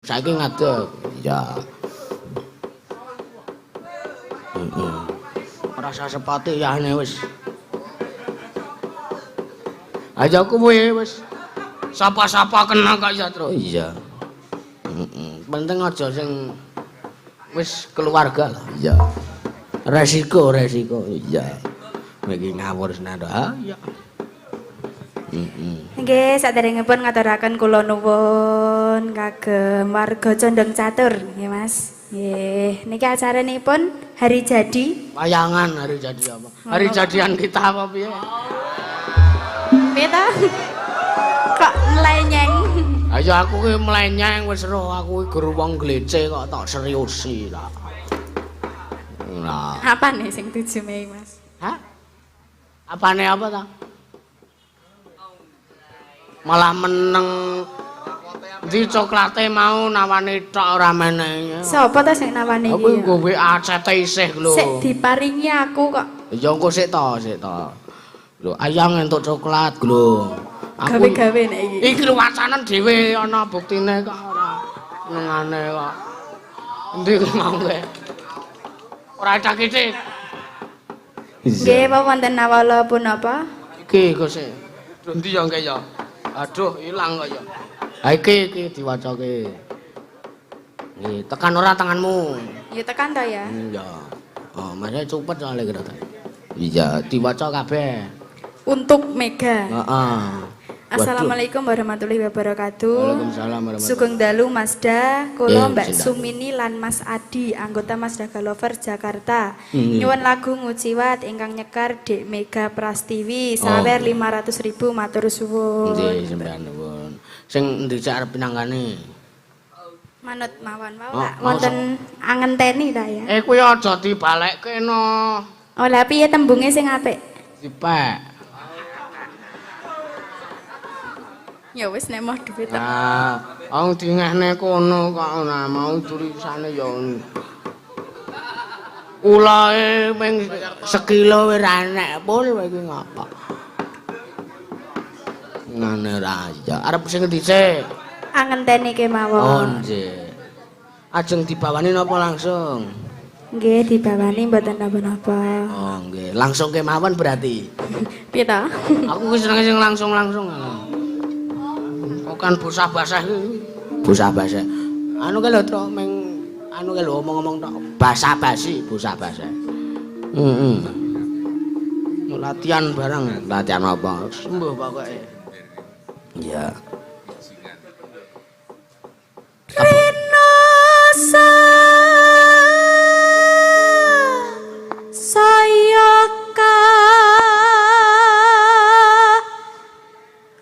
Saiki ngadeg. Ya. Ora usah sepati yane wis. Aja kuwi wis sapa-sapa kena kok ya, Tru. Iya. Penting aja sing wis keluarga lah. Iya. Resiko. Iya. Iki ngawur senan. Ha, iya. Nggih, saderengipun ngaturaken kula nuwun kagem warga Condong Catur, nggih Mas. Nggih, niki acaranipun hari jadi. Wayangan hari jadi apa? Hari jadian kita apa piye? Piye ta? Kok melenyeng? Ayo aku ki melenyeng wis roh aku ki guru wong glece kok tak seriusi ta. Nah. Apa nih sing 7 Mei, Mas? Hah? Apane apa ta? Malah meneng di coklate mau nawani tok ora menehi. Sapa ta sing nawani iki? Aku nggawe acete isih lho. Sik diparingi aku kok. Ya engko sik to. Lho, ayang entuk coklat lho. Gawe-gawe nek iki. Iki lho wacanen dhewe ana buktine kok ora nengane kok. Endi ki mau kowe? Ora cak-cik. Nggih, apa wonten nawala punapa? Iki kok sik. Endi ya engke ya? Aduh, ilang kok ya. Ha iki diwacake. Nggih, tekan ora tanganmu. Ya tekan ta ya. Iya. Oh, masih cepet soalnya kira. Iya, diwaca kabeh. Untuk Mega. Heeh. Assalamualaikum warahmatullahi wabarakatuh. Waalaikumsalam warahmatullahi Sugeng dalu Mazda, kula Mbak Sinda. Sumini lan Mas Adi, anggota Mazda Galover Jakarta. Nyuwun lagu nguciwat ingkang nyekar Dek Mega Prastiwi, sawer 500.000 matur suwun. Nggih, sampeyan nuwun. Sing ndhisik arep pinanggane. Manut mawon Oh, wae. Wonten angenteni ta ya. Kuwi aja dibalekke no. Oh, lha piye tembunge sing apik? Dipek. Ya wis nek mau dhuwit. Nah, wong dingehne kono kok ora mau tulisane ya. Ulae ming sekilo wis ra enek pul iki ngapa. Ngene ra ya. Arep sing dhisik. Angenteni Oh, kemawon. nggih. Ajeng dibawani napa langsung? Nggih, dibawani mboten napa-napa. Oh, nggih. Langsung kemawon berarti. Piye ta? Aku wis seneng sing langsung-langsung. Kok kan bosah-basah iki. Bosah-basah. Anu ki lho, Tru, ming anu ki lho omong-omong tok. Basa-basi, bosah-basah. Latihan bareng. Latihan apa? Sembuh pokoke. Iya. Rinosa sayaka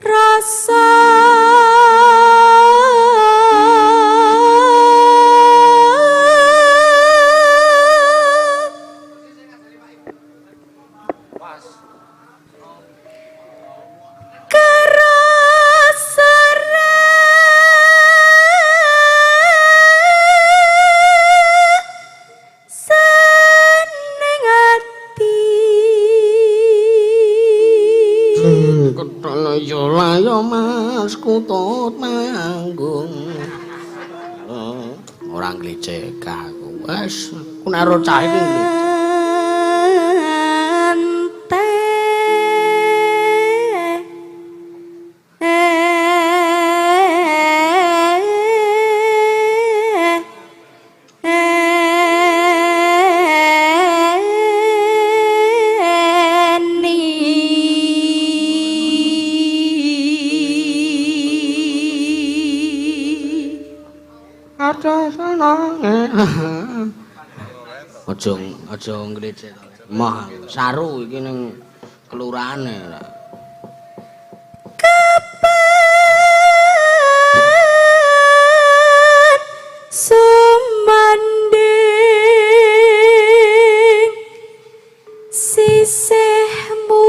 rasa Ketana ya layo Mas kutut manggung. Ora nglicek aku. Wes, ku nek ro cah iki nglicek. Aja nglicek. Mah saru iki ning kelurahane. Sumanding sisihmu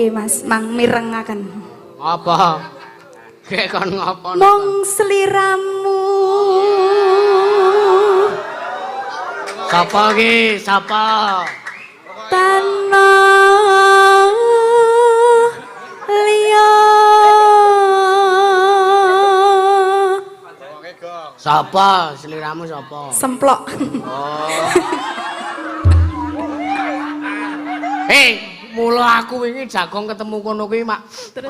nggih Mas, mang mirengaken. Apa? Kayak kon ngopo? Mong sliramu. Sapa ki? Sapa? Tanah liya. Sapa? Seliramu sapa? Semplok. Oh. Mula aku wingi jagong ketemu kono kuwi mak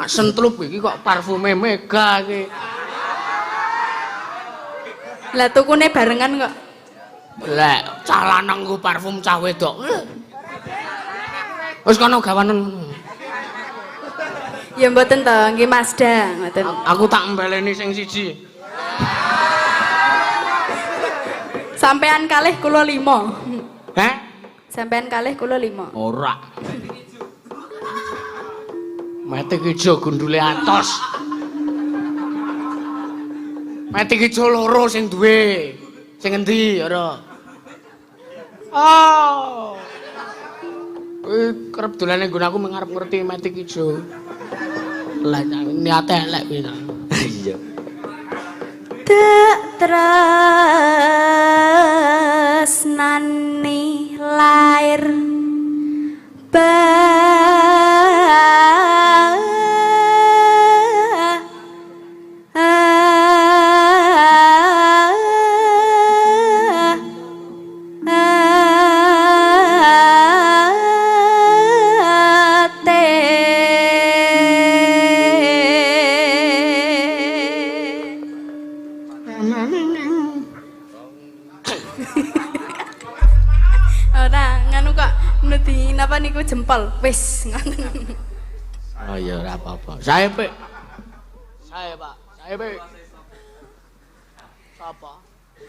sentlup iki kok parfume Mega iki. Lah tukune barengan kok. Lah cah lanang ku parfum cah wedok. Wis kono gawanen. Ya mboten to, nggih Mazda, ngoten. Aku tak mbeleni sing siji. Sampean kalih kula 5. Heh? Sampean kalih kula 5. Ora. Metik ijo gundule atos. Metik ijo loro sing duwe. Sing endi ora? Oh. Kuwi kerep dolane nggon aku mengarep ngerti metik ijo. Lah niate elek kuwi. Iya. Tak tresnani lair napa niku jempol wis ngoten. Oh ya ora apa-apa. Sae Pik. Sae Pak. Sae Pik. Sapa?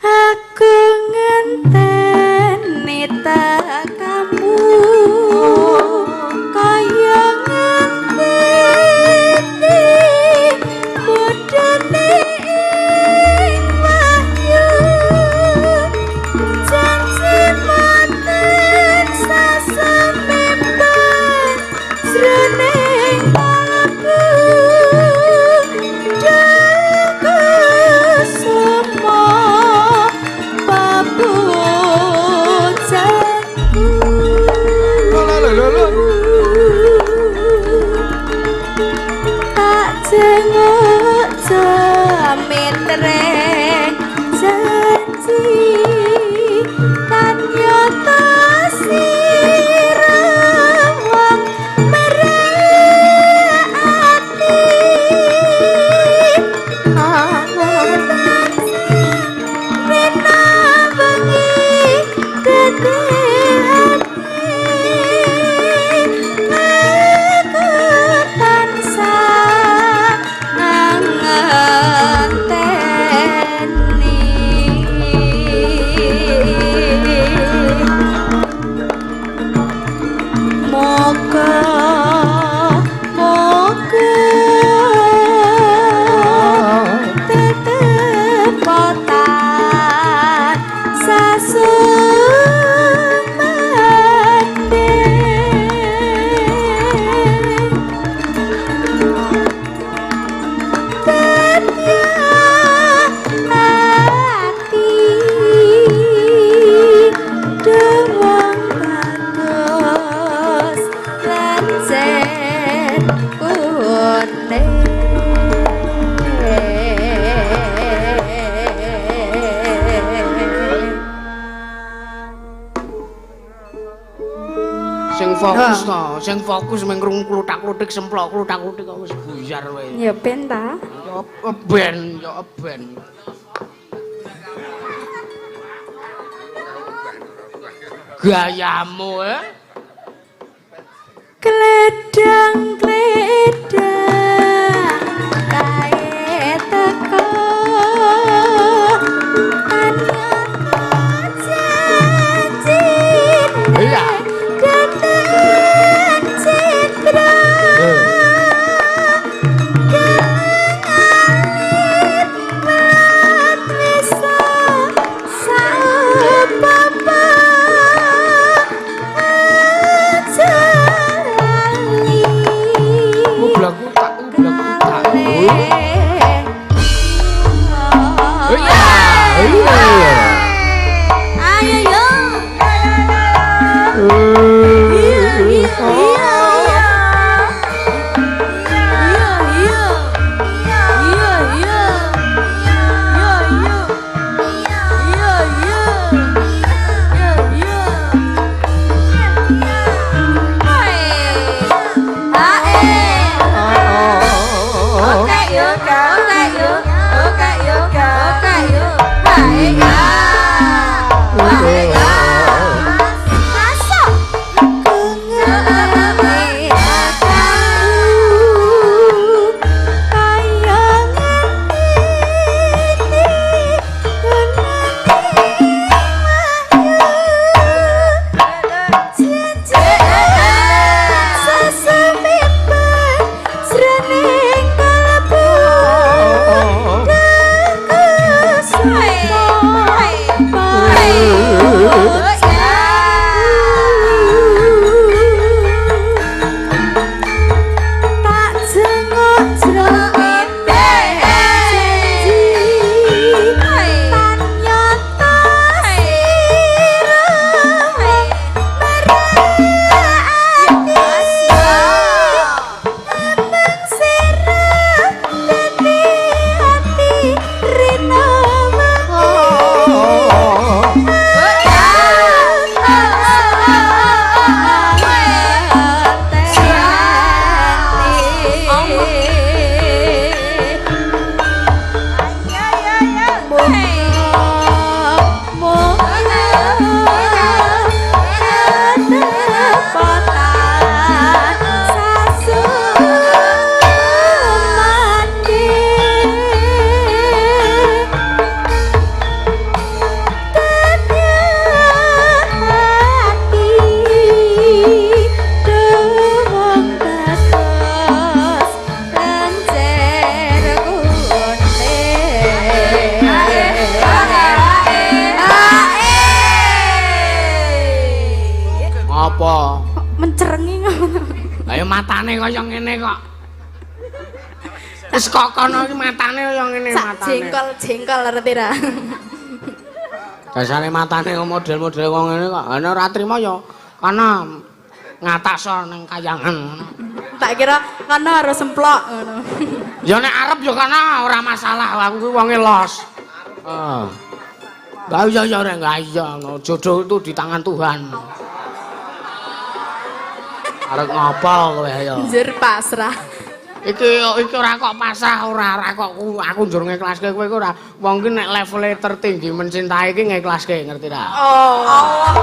Aku ngenteni kamu kaya ngenteni budane ing wahyu janji manten sasamemban srene aku daku semua tak jenguk jamin tereng janji tan nyata sirawang merati rena bengi gede aku tansah ngenteni moga tetep potan sasumande hati dewang bagus lancet kune Sing fokus mung krungu kluthak-kluthik semplok kluthak-kluthik kok wis buyar wae. ya ben ta Ya ben. Gayamu Kledang kae teko anyata janji Iya. datang citra kelengalit melat bisa saupama jalani matane kaya ngene kok. Wis kok kono iki matane kaya ngene matane. Jengkol ngerti ra? Dasane matane model-model wong ngene kok. Ana ora trimo ya kana ngataso ning kayangan ngono. Tak kira kana harus semplok ngono. Ya nek arep ya kana ora masalah, aku kuwi wonge los. Heeh. Lah iya rek, enggak iya. Jodoh itu di tangan Tuhan. Arep ngapa kowe ya? Njur pasrah. Iki ora kok pasrah ora kok aku njur ngiklaske kowe ora. Wong ki nek levele tertinggi mencintai iki ngiklaske, ngerti ra? Oh.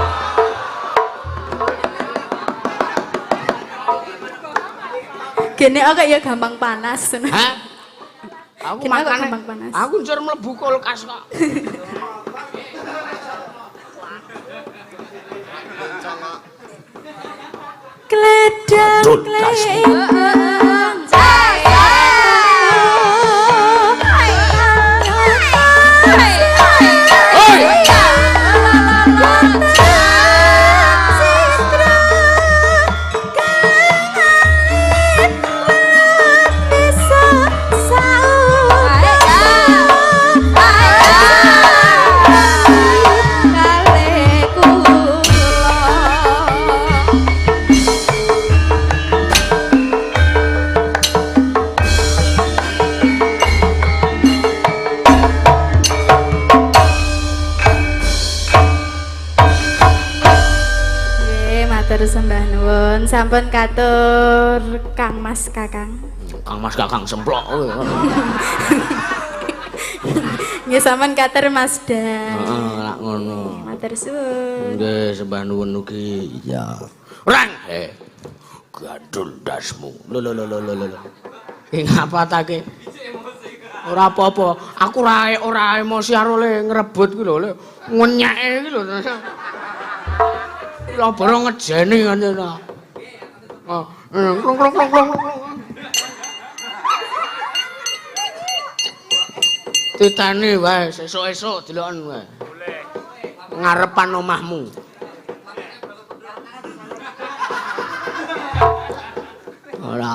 Gene kok ya gampang panas. Hah? Aku makane gampang panas. aku njur mlebu kulkas kok. Kledang sembah nuwun sampun katur Kang Mas Kakang. Kang Mas Kakang semplok kowe. Nggih sampean katur Mas Dan. Heeh, lak ngono. Matur suwun. Nggih sembah nuwun ugi. Iya. Rang, gandul dasmu. Lho. Ki ngapa ta ki? Ora apa-apa. Aku ora emosi karo le ngrebut ki lho, le ngenyeke ki lho. Lah barang ngejeni ngene ta. Oh, klong. Titani wae sesuk-esuk deloken wae. Ngarepan omahmu. Ora.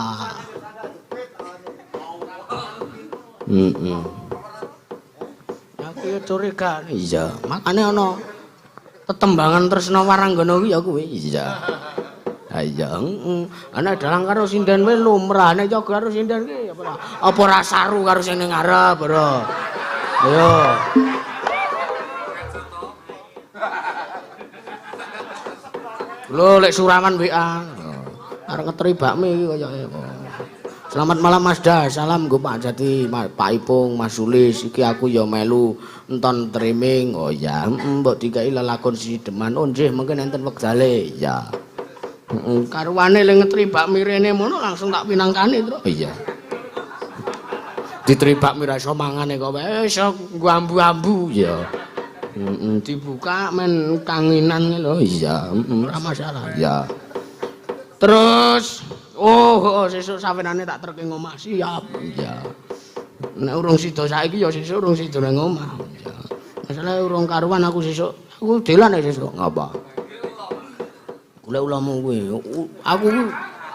Aku ya curiga. Iya, makane ana tetembangan tresna waranggana kuwi ya kuwi. Iya. Ha iya, ana dalang karo sinden wae lumrah, nek yo karo sinden ki apa ora saru karo sing ning ngarep, Bro. Ayo. Lho lek suraman WA. Arep ngeteri bakmi iki koyoke. Selamat malam Mas Da, salam nggo Pak Jati, Pak Ipung, Mas Sulis, iki aku ya melu enton streaming. Oh ya, mbok dikai lelakon si Deman. Oh nggih, mungkin enten wektale. Ya. Karuane le ngetri bakmi rene mono langsung tak pinangkani, Tru. Iya. Diteri bakmi ra iso mangane kok wis nggo ambu-ambu ya. Dibuka men kanginan lho. Iya, ora masalah. Ya. Terus sesuk sawenane tak terke ngomah siap. Ya. Nek urung sida saiki ya sesuk urung sida nang omah. Ya. Masalah urung karuan aku sesuk. Aku delan sesuk ngapa? Golek ulamu kuwi. Aku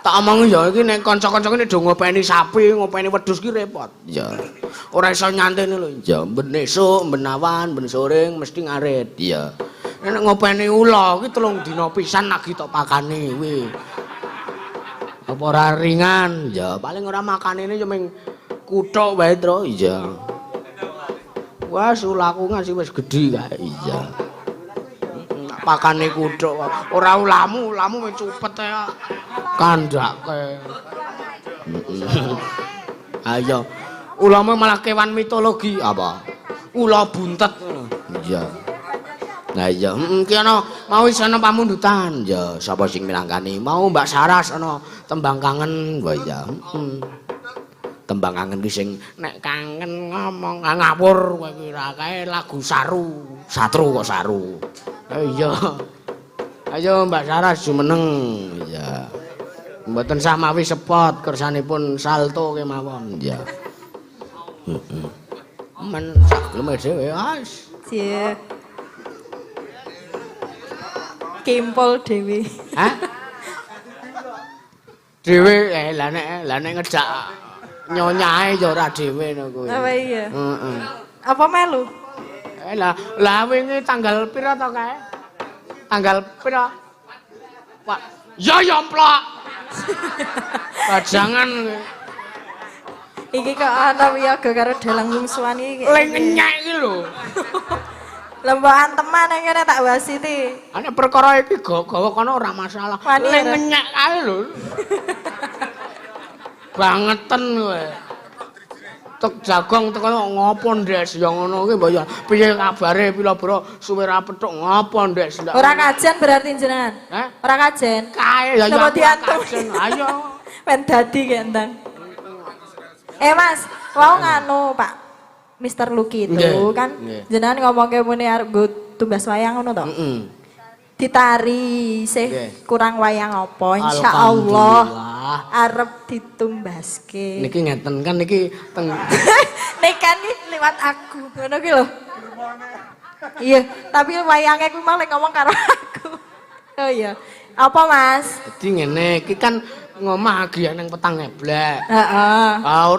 tak omongi ya iki nek kanca-kanca kene do ngopeni sapi, ngopeni wedhus ki repot. Ya. Ora iso nyantene lho. Ya, ben esuk, ben awan, ben sore mesti ngarit. Ya. Nek ngopeni ula ki 3 dina pisan lagi tok pakane kuwi. Apa ora ringan? Ya, paling ora makanene ya ming kuthuk wae, Tru. Iya. Wah, ulaku ngasih wis gedhi kae. Iya. Pakane kuthuk. Ora ulamu wis cupet ya. Kandhake. Ayo. Ulamu malah kewan mitologi apa? Ula buntet ngono. Iya. Nah iya, iki ana mau wis ana pamundutan. Ya, sapa sing minangkani? Mau Mbak Saras ana tembang kangen. Wah iya. Tembang kangen ki sing nek kangen ngomong ngawur kowe kuwi ra kae lagu saru. Satru kok saru. Iya. Ayo Mbak Saras jumeneng. Iya. Mboten sah mawi sepot kersanipun salto kemawon. Iya. Men sak geleme dhewe wis. Iya. Kimpol dewi. Hah? Dhewe lah nek ngejak nyonyae ya ora dhewe no kowe. Apa iya? Heeh. Apa melu? Lah wingi tanggal pira to kae? Tanggal pira? Pak. Ya yomplok. Pajangan kowe. Iki kok ana wiyaga karo dalang mungsuhan iki. Le ngenyek iki lho. Lembahan teman yang kene tak wasiti. Ane perkara iki gawa kono ora masalah. Le ngenyek kae lho. Bangeten kowe. Tek jagong teko ngopo Ndes ya ngono kuwi mbok ya. Piye kabare pira-pira suwe ra petuk ngopo Ndes ndak. Ora kajen berarti jenengan. Hah? Ora kajen. Kae ya Coba diantum. Ayo. Ben dadi gendang. Mas, wau nganu Pak Mr. Lucky itu kan jenengan ngomongke muni arep nggo tumbas wayang ngono to? Heeh. Ditari sih kurang wayang apa insyaallah arep ditumbaske. Niki ngeten kan niki teng Nekan iki liwat aku. Ngono ki lho. Iya, tapi wayange kuwi malah ngomong karo aku. Oh iya. Apa Mas? Jadi ngene iki kan ngomah agian nang petang eblek. Heeh.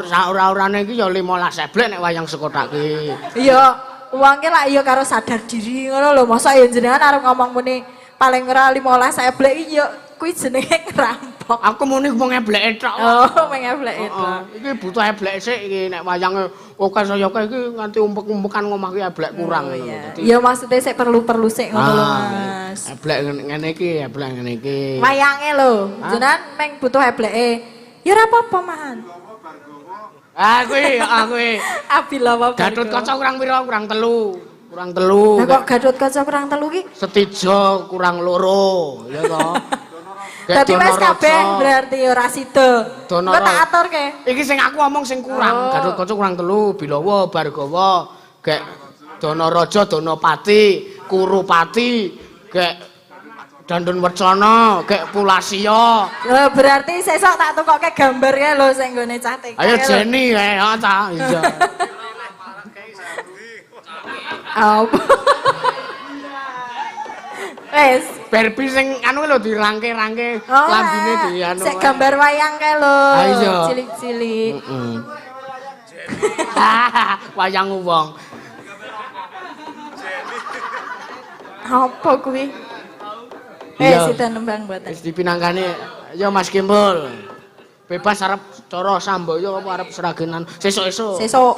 Ora-urane iki ya 15 eblek nek wayang sekotak ki. Iya, uangnya lah iya karo sadar diri ngono lho. Masa ya jenengan arep ngomong muni paling ora 15 eblek iya kuwi jenenge ngerampok. Aku muni wong ebleke tok. Oh, wong ebleke tok. Iki butuh eblek sik iki nek wayange oke saya iki nganti umpek-umpekan ngomah ki eblek kurang. Iya maksudnya sik perlu sik ngono lho Mas. Eblek ngene iki, eblek ngene iki. Wayange lho, jenengan meng butuh ebleke. Ya ora apa-apa, Man. Kuwi. Abila apa? Gatut kaca kurang pira? Kurang telu. Kurang telu. Lah kok Gatut kaca kurang telu ki? Setijo kurang loro, ya toh. Dadi wis kabeh berarti ora sida. Kok tak aturke. Iki sing aku omong sing kurang. Gatut kaca kurang telu, Bilawa, Bargawa, gek Danaraja, Danapati, Kurupati, gek Dandun Wecana, gek Pulasya. Berarti sesuk tak tukokke gambarnya lho sing nggone cah TK. Ayo Jeni kae, ta. Iya. Apa? Wes, Barbie sing anu lho dirangke-rangke lambine di anu. Sik gambar wayang kae lho. Iya. Cilik-cilik. Heeh. Wayang wong. Apa kuwi? Sida nembang mboten. Wis dipinangkane ya Mas Kimbul. Bebas arep cara Samboyo apa arep seragenan sesuk-esuk. Sesuk.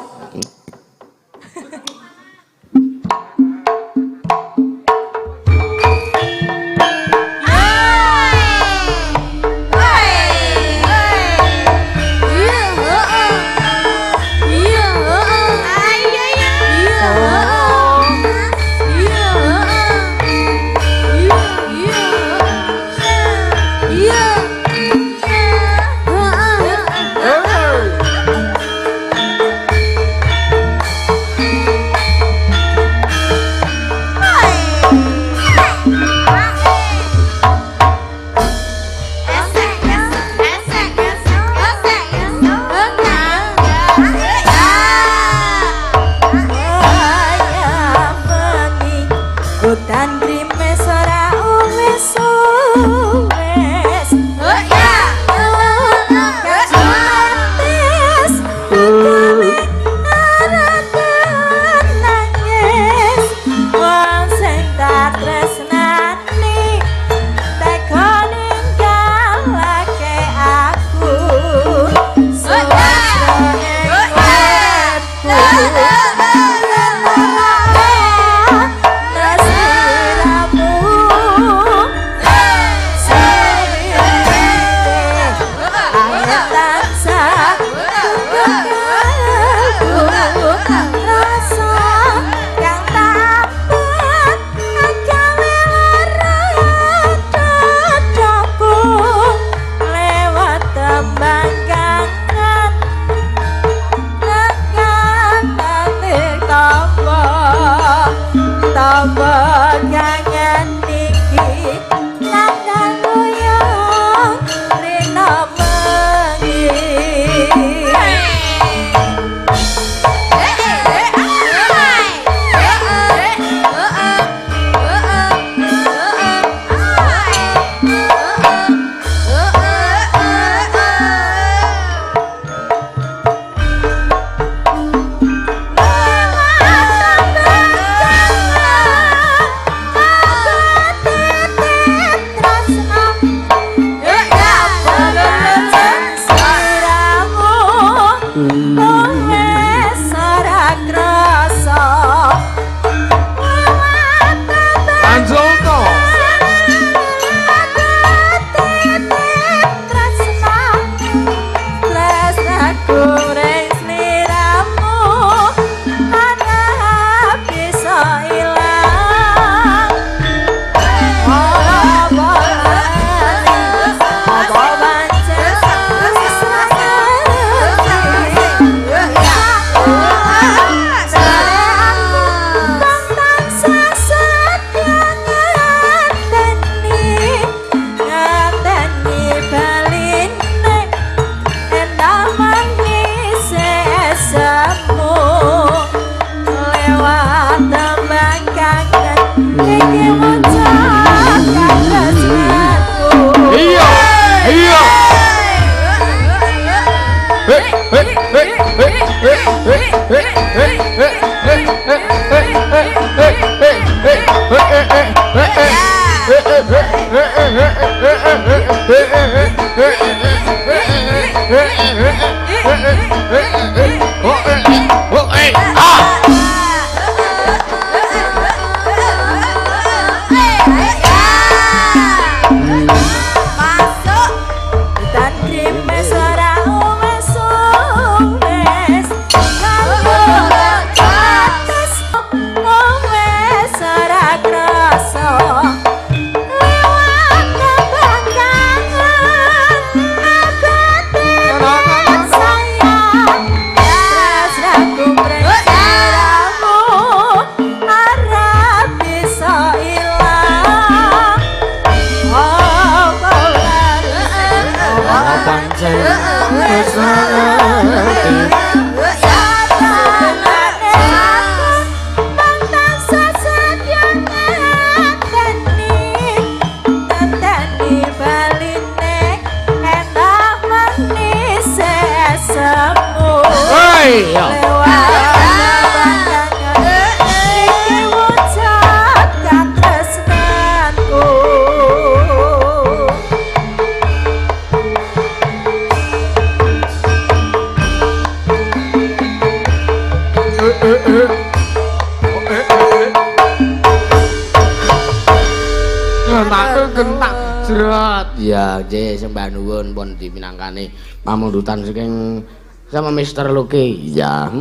Ya, nggih sembah nuwun pun dipinangkani pamundutan saking sama Mister Luki. Ya,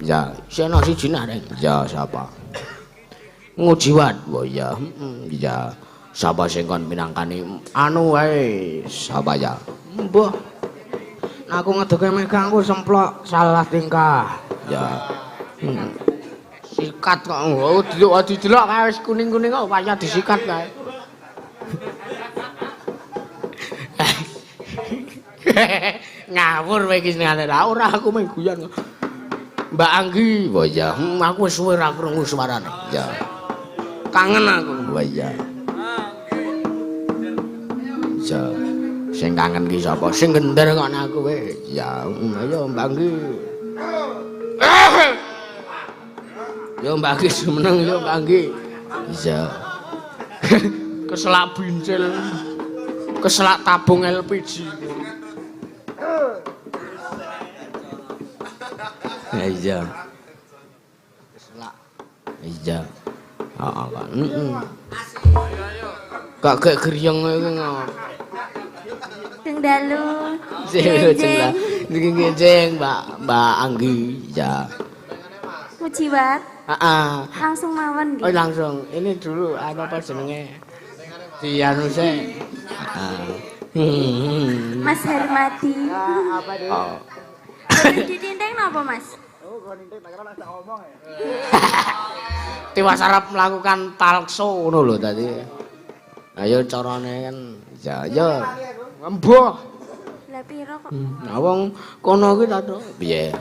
ya, sena siji nareng. Ya, siapa? Ngujiwat. Oh ya, ya. Sapa sing kon pinangkani anu wae, sapa ya? Mbah. Aku ngedoke Mega aku semplok salah tingkah. Ya. Sikat kok. Oh, didelok kae wis kuning-kuning kok payah disikat kae. Ngawur kowe iki ngene ora aku mung guyon. Mbak Anggi, oh ya, aku wis suwe ra krungu suarane. Ya. Kangen aku. Oh ya. Ya. Sing kangen ki sapa? Sing gender kok aku kowe. Ya, ayo Mbak Anggi. Yo Mbak Anggi seneng yo Mbak Anggi. Iya. Keselak bincil. Keselak tabung LPG. Iya. Keselak. Iya. Heeh kan. Kak gek griyeng iki ngono. Sing dalu. Sing niki ngenjeng Mbak Anggi. Ya. Mujiwat. Heeh. Langsung mawon nggih. Oh langsung. Ini dulu apa jenenge? Di anu se. Mas Hermadi. Apa deh? Oh. Di dinding napa, Mas? Oh, kok dinding tak kira tak ngomong ya. Tiwas arep melakukan talkshow ngono lho tadi. Ayo carane kan ya ya. Embuh. Lah piro kok? Nah wong kono kuwi ta to. Piye?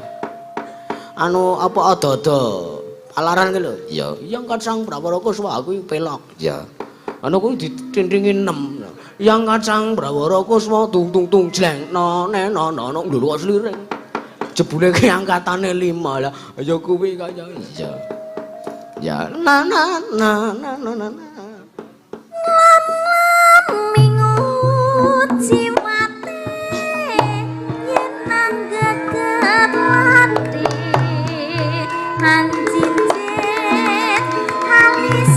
Anu apa ada-ada alaran ki lho. Ya, yang kacang Prawara Kuswa kuwi pelok. Ya. Anu kuwi ditindingi 6. Yang kacang Prawara Kuswa tung tung tung jleng no neno no ndulu sliring. Jebule ki angkatane 5 lah. Ya kuwi kaya iya. Ya na na na na na na. Mingut jiwate yen nang geget wati anjinjit halis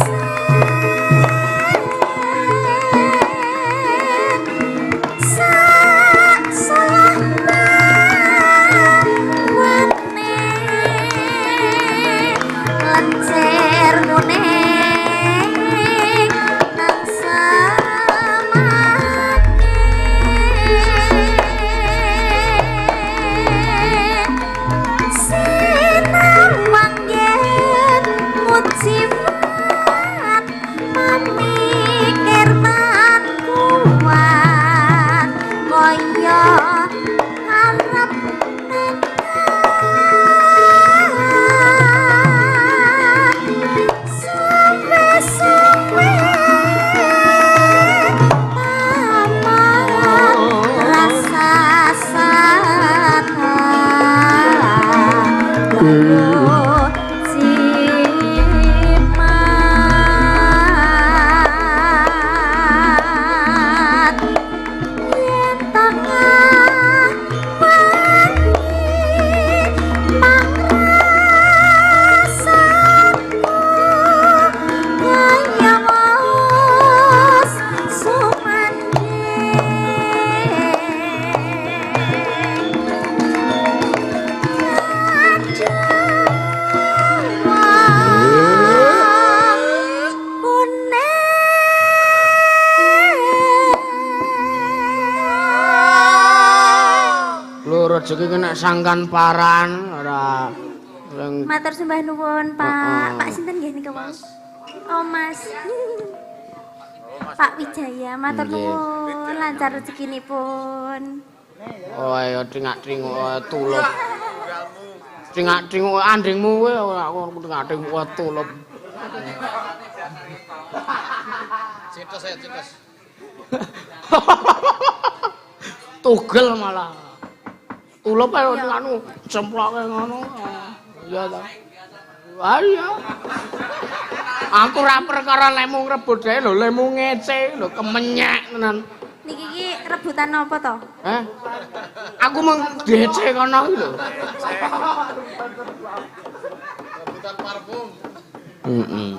rezeki kena sangkan paran ora Matur sembah nuwun, Pak. Pak sinten nggih nika wau? Oh, Mas. Pak Wijaya, matur nuwun, lancar rezekinipun. oh ayo cingak-cinguk tulup. Cingak-cinguk andingmu kowe ora aku cingak-cinguk tulup. Citos ya, citos. Tugel malah. Tulup ae anu cemploke ngono. Iya ta. Ah iya. Aku ra perkara lemu ngrebut dhewe lho, lemu ngece lho kemenyek tenan. Niki iki rebutan napa to? Aku mung ngece kono iki lho. Rebutan parfum. Heeh.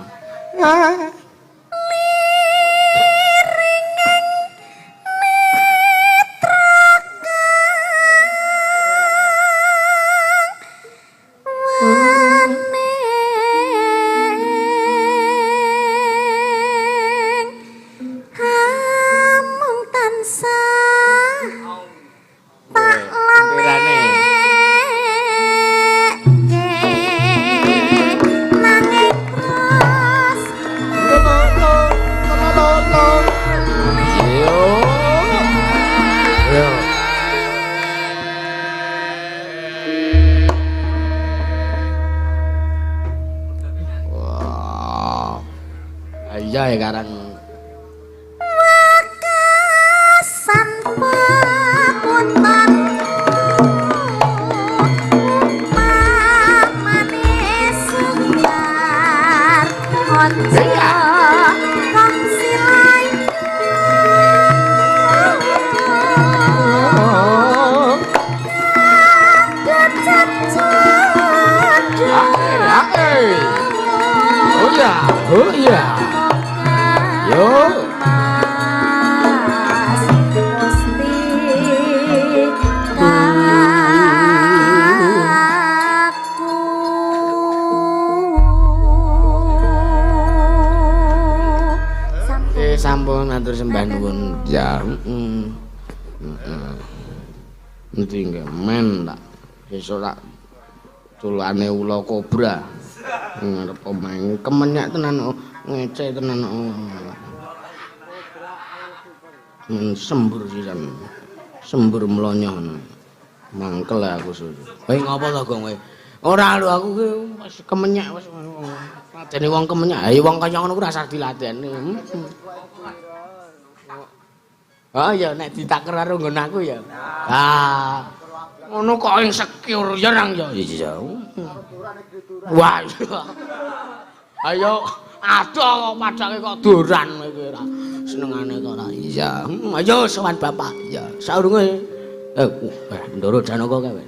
Iya ya karang Wakasan pakuntan manis segar ojo kang silai oh iya yo Mas Musti kaku sampun matur sembah nuwun ya nanti nggih men tak besok tak culane ula kobra ngarep omahe kemenyak tenan ngece tenan sembur sisan sembur mlonyoh mangkel aku susu kowe ngopo to gong kowe ora lho aku ki wis kemenyak wis ladene wong kemenyak ayo wong kaya ngono ku ora usah diladeni oh ya nek ditaker karo nggon aku ya ah ngono kok insecure ya nang ya iya wah ayo aduh padake kok doran kowe ora senengane kok ora iya ayo sowan bapak ya saurunge ndoro janaka kowe